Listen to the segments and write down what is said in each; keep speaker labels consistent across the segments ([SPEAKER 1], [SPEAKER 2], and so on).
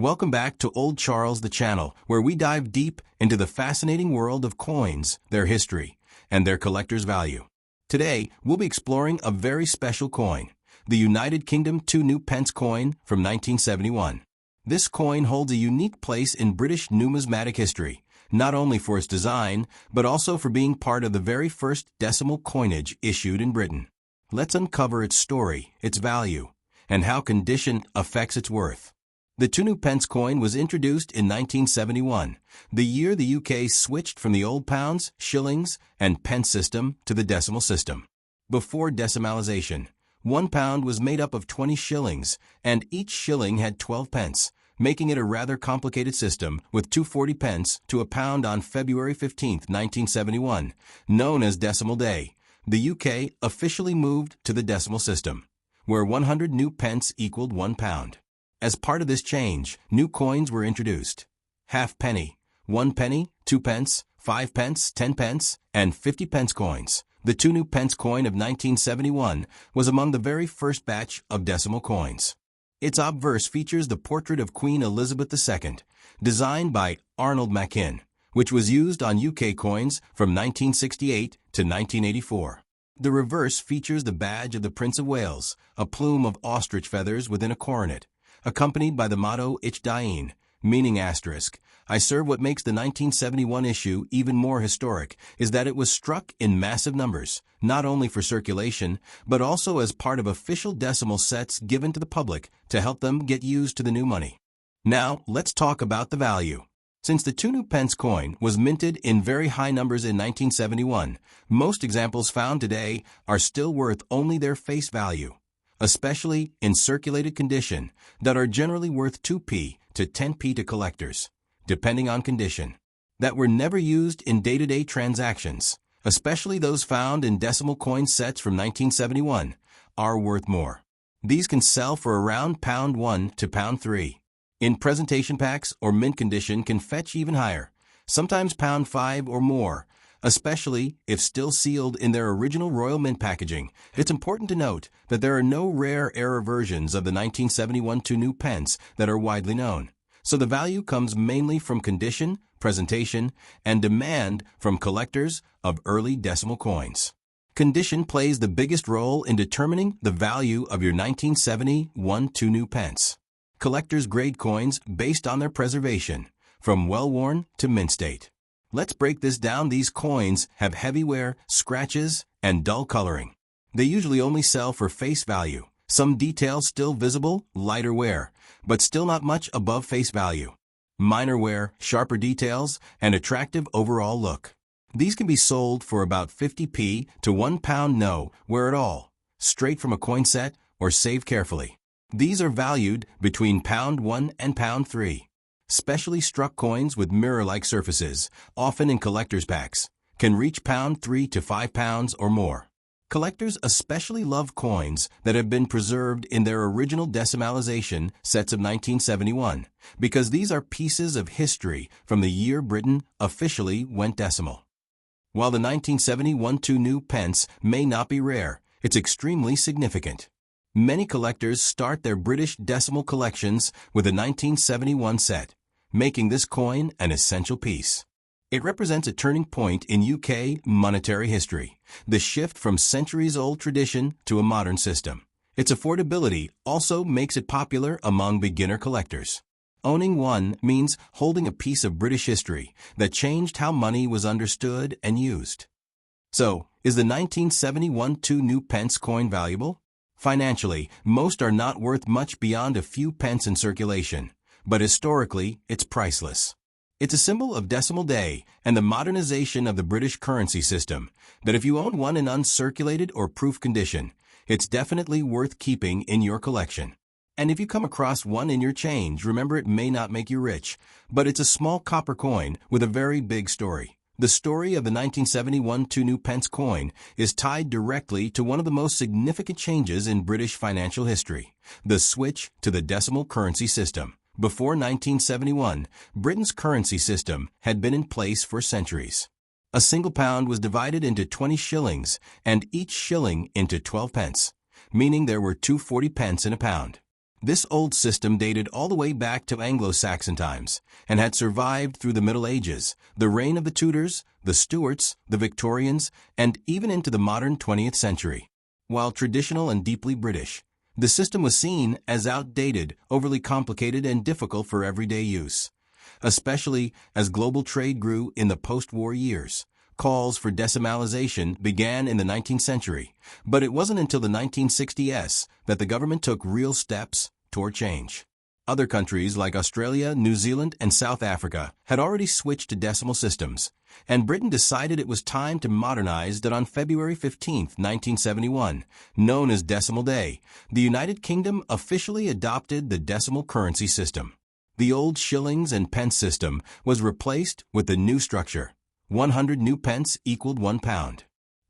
[SPEAKER 1] Welcome back to Old Charles the channel, where we dive deep into the fascinating world of coins, their history, and their collector's value. Today, we'll be exploring a very special coin, the United Kingdom 2 New Pence coin from 1971. This coin holds a unique place in British numismatic history, not only for its design, but also for being part of the very first decimal coinage issued in Britain. Let's uncover its story, its value, and how condition affects its worth. The 2 New Pence coin was introduced in 1971, the year the UK switched from the old pounds, shillings, and pence system to the decimal system. Before decimalisation, £1 was made up of 20 shillings, and each shilling had 12 pence, making it a rather complicated system with 240 pence to a pound on February 15, 1971, known as Decimal Day. The UK officially moved to the decimal system, where 100 new pence equaled £1. As part of this change, new coins were introduced. Halfpenny, 1 penny, 2 pence, 5 pence, 10 pence, and 50 pence coins. The 2 New Pence coin of 1971 was among the very first batch of decimal coins. Its obverse features the portrait of Queen Elizabeth II, designed by Arnold Machin, which was used on UK coins from 1968 to 1984. The reverse features the badge of the Prince of Wales, a plume of ostrich feathers within a coronet, accompanied by the motto Ich Dien, meaning asterisk. I serve. What makes the 1971 issue even more historic is that it was struck in massive numbers, not only for circulation, but also as part of official decimal sets given to the public to help them get used to the new money. Now, let's talk about the value. Since the 2 New Pence coin was minted in very high numbers in 1971, most examples found today are still worth only their face value, especially in circulated condition, that are generally worth 2p to 10p to collectors, depending on condition, that were never used in day-to-day transactions, especially those found in decimal coin sets from 1971, are worth more. These can sell for around £1 to £3. In presentation packs or mint condition can fetch even higher, sometimes £5 or more, especially if still sealed in their original Royal Mint packaging. It's important to note that there are no rare error versions of the 1971 2 New Pence that are widely known, so the value comes mainly from condition, presentation, and demand from collectors of early decimal coins. Condition plays the biggest role in determining the value of your 1971 2 New Pence. Collectors grade coins based on their preservation, from well-worn to mint state. Let's break this down. These coins have heavy wear, scratches, and dull coloring. They usually only sell for face value. Some details still visible, lighter wear, but still not much above face value. Minor wear, sharper details, and attractive overall look. These can be sold for about 50p to £1. No wear at all, straight from a coin set, or saved carefully. These are valued between £1 and £3. Specially struck coins with mirror-like surfaces, often in collector's packs, can reach £3 to £5 or more. Collectors especially love coins that have been preserved in their original decimalisation sets of 1971, because these are pieces of history from the year Britain officially went decimal. While the 1971 2 New Pence may not be rare, it's extremely significant. Many collectors start their British decimal collections with a 1971 set, making this coin an essential piece. It represents a turning point in UK monetary history, the shift from centuries-old tradition to a modern system. Its affordability also makes it popular among beginner collectors. Owning one means holding a piece of British history that changed how money was understood and used. So, is the 1971 2 New Pence coin valuable? Financially, most are not worth much beyond a few pence in circulation, but historically, it's priceless. It's a symbol of Decimal Day and the modernization of the British currency system, that if you own one in uncirculated or proof condition, it's definitely worth keeping in your collection. And if you come across one in your change, remember it may not make you rich, but it's a small copper coin with a very big story. The story of the 1971 2 New Pence coin is tied directly to one of the most significant changes in British financial history, the switch to the decimal currency system. Before 1971, Britain's currency system had been in place for centuries. A single pound was divided into 20 shillings and each shilling into 12 pence, meaning there were 240 pence in a pound. This old system dated all the way back to Anglo-Saxon times and had survived through the Middle Ages, the reign of the Tudors, the Stuarts, the Victorians, and even into the modern 20th century. While traditional and deeply British, the system was seen as outdated, overly complicated, and difficult for everyday use. Especially as global trade grew in the post-war years, calls for decimalization began in the 19th century, but it wasn't until the 1960s that the government took real steps toward change. Other countries like Australia, New Zealand, and South Africa had already switched to decimal systems, and Britain decided it was time to modernize that on February 15, 1971, known as Decimal Day. The United Kingdom officially adopted the decimal currency system. The old shillings and pence system was replaced with the new structure. 100 new pence equaled £1.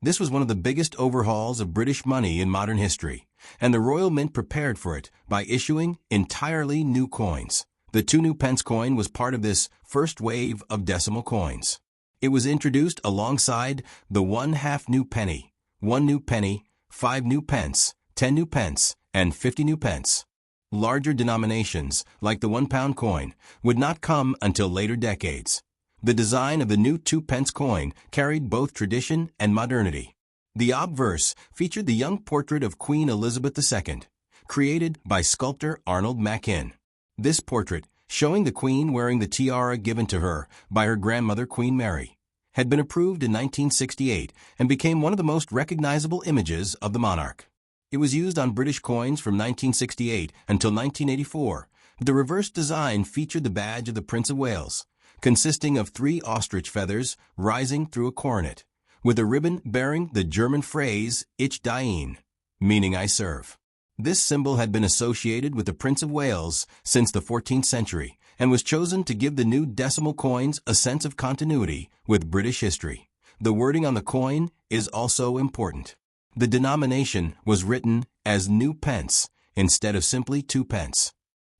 [SPEAKER 1] This was one of the biggest overhauls of British money in modern history, and the Royal Mint prepared for it by issuing entirely new coins. The 2 new pence coin was part of this first wave of decimal coins. It was introduced alongside the 1/2 new penny, 1 new penny, 5 new pence, 10 new pence, and 50 new pence. Larger denominations, like the £1 coin, would not come until later decades. The design of the new 2 pence coin carried both tradition and modernity. The obverse featured the young portrait of Queen Elizabeth II, created by sculptor Arnold Machin. This portrait, showing the Queen wearing the tiara given to her by her grandmother Queen Mary, had been approved in 1968 and became one of the most recognizable images of the monarch. It was used on British coins from 1968 until 1984. The reverse design featured the badge of the Prince of Wales, consisting of 3 ostrich feathers rising through a coronet, with a ribbon bearing the German phrase Ich diene, meaning I serve. This symbol had been associated with the Prince of Wales since the 14th century and was chosen to give the new decimal coins a sense of continuity with British history. The wording on the coin is also important. The denomination was written as new pence instead of simply 2 pence.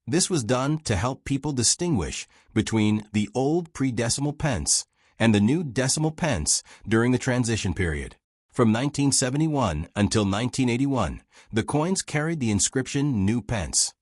[SPEAKER 1] This was done to help people distinguish between the old pre-decimal pence and the new decimal pence during the transition period. From 1971 until 1981, the coins carried the inscription New Pence.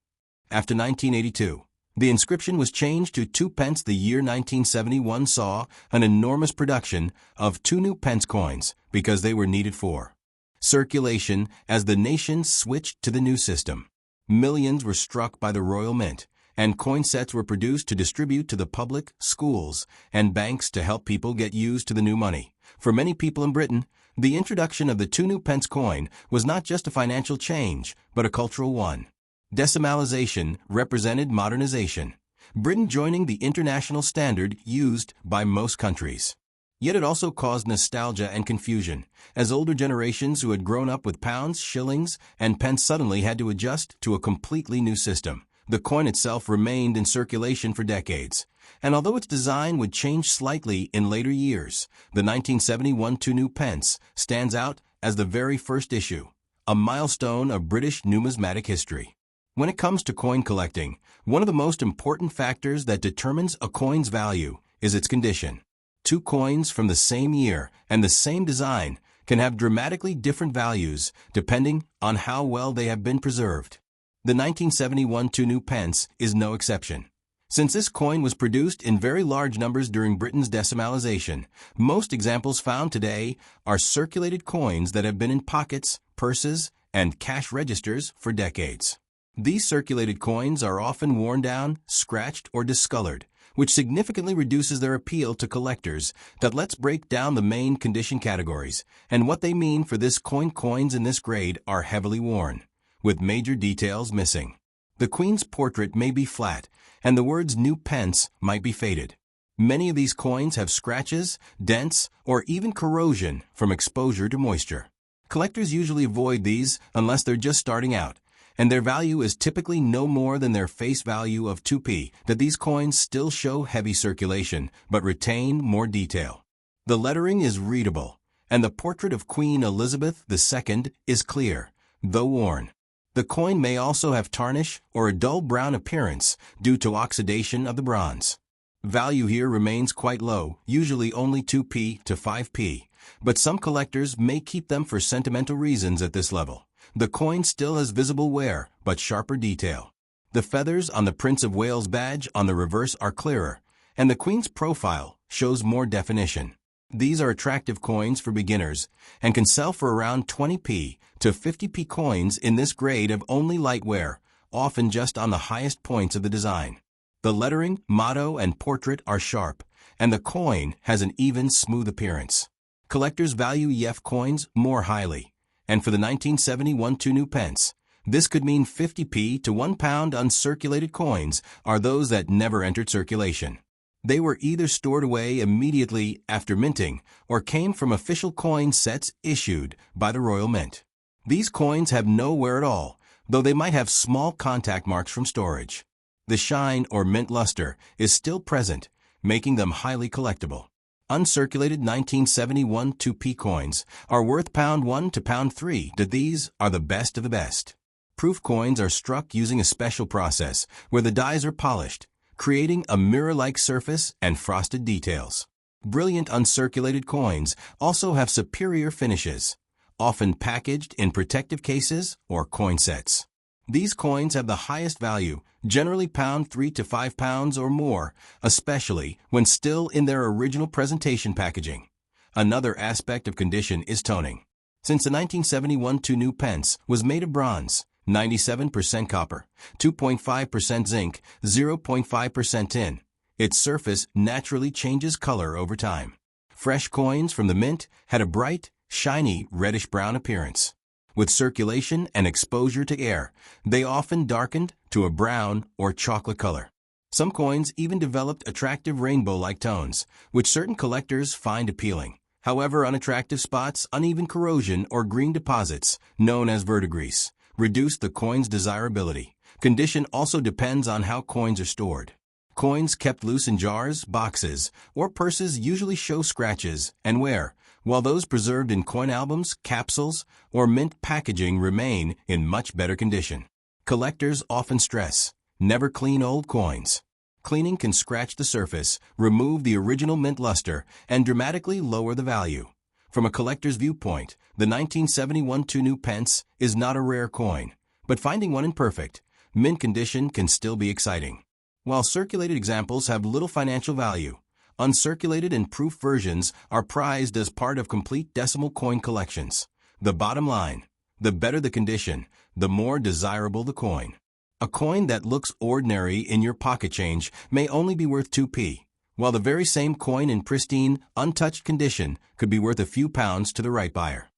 [SPEAKER 1] After 1982, the inscription was changed to 2 pence. The year 1971 saw an enormous production of 2 new pence coins because they were needed for circulation as the nation switched to the new system. Millions were struck by the Royal Mint, and coin sets were produced to distribute to the public, schools, and banks to help people get used to the new money. For many people in Britain, the introduction of the 2 new pence coin was not just a financial change, but a cultural one. Decimalization represented modernization, Britain joining the international standard used by most countries. Yet it also caused nostalgia and confusion, as older generations who had grown up with pounds, shillings, and pence suddenly had to adjust to a completely new system. The coin itself remained in circulation for decades, and although its design would change slightly in later years, the 1971 2 new pence stands out as the very first issue, a milestone of British numismatic history. When it comes to coin collecting, one of the most important factors that determines a coin's value is its condition. 2 coins from the same year and the same design can have dramatically different values depending on how well they have been preserved. The 1971 2 new pence is no exception. Since this coin was produced in very large numbers during Britain's decimalization, most examples found today are circulated coins that have been in pockets, purses, and cash registers for decades. These circulated coins are often worn down, scratched, or discolored, which significantly reduces their appeal to collectors. Let's break down the main condition categories and what they mean for this coin. Coins in this grade are heavily worn, with major details missing. The Queen's portrait may be flat, and the words New Pence might be faded. Many of these coins have scratches, dents, or even corrosion from exposure to moisture. Collectors usually avoid these unless they're just starting out, and their value is typically no more than their face value of 2p. That these coins still show heavy circulation, but retain more detail. The lettering is readable, and the portrait of Queen Elizabeth II is clear, though worn. The coin may also have tarnish or a dull brown appearance due to oxidation of the bronze. Value here remains quite low, usually only 2p to 5p, but some collectors may keep them for sentimental reasons at this level. The coin still has visible wear, but sharper detail. The feathers on the Prince of Wales badge on the reverse are clearer, and the Queen's profile shows more definition. These are attractive coins for beginners and can sell for around 20p to 50p coins in this grade of only light wear, often just on the highest points of the design. The lettering, motto, and portrait are sharp, and the coin has an even, smooth appearance. Collectors value EF coins more highly, and for the 1971 2 new pence, this could mean 50p to £1 uncirculated coins are those that never entered circulation. They were either stored away immediately after minting or came from official coin sets issued by the Royal Mint. These coins have no wear at all, though they might have small contact marks from storage. The shine or mint luster is still present, making them highly collectible. Uncirculated 1971 2p coins are worth £1 to £3. These are the best of the best. Proof coins are struck using a special process where the dies are polished, creating a mirror-like surface and frosted details. Brilliant uncirculated coins also have superior finishes, often packaged in protective cases or coin sets. These coins have the highest value, generally £3 to £5 or more, especially when still in their original presentation packaging. Another aspect of condition is toning. Since the 1971 2 new pence was made of bronze, 97% copper, 2.5% zinc, 0.5% tin, its surface naturally changes color over time. Fresh coins from the mint had a bright, shiny, reddish-brown appearance. With circulation and exposure to air, they often darkened to a brown or chocolate color. Some coins even developed attractive rainbow-like tones, which certain collectors find appealing. However, unattractive spots, uneven corrosion, or green deposits, known as verdigris, reduce the coin's desirability. Condition also depends on how coins are stored. Coins kept loose in jars, boxes, or purses usually show scratches and wear, while those preserved in coin albums, capsules, or mint packaging remain in much better condition. Collectors often stress, never clean old coins. Cleaning can scratch the surface, remove the original mint luster, and dramatically lower the value. From a collector's viewpoint, the 1971 2 new pence is not a rare coin, but finding one in perfect, mint condition can still be exciting. While circulated examples have little financial value, uncirculated and proof versions are prized as part of complete decimal coin collections. The bottom line, the better the condition, the more desirable the coin. A coin that looks ordinary in your pocket change may only be worth 2p, while the very same coin in pristine, untouched condition could be worth a few pounds to the right buyer.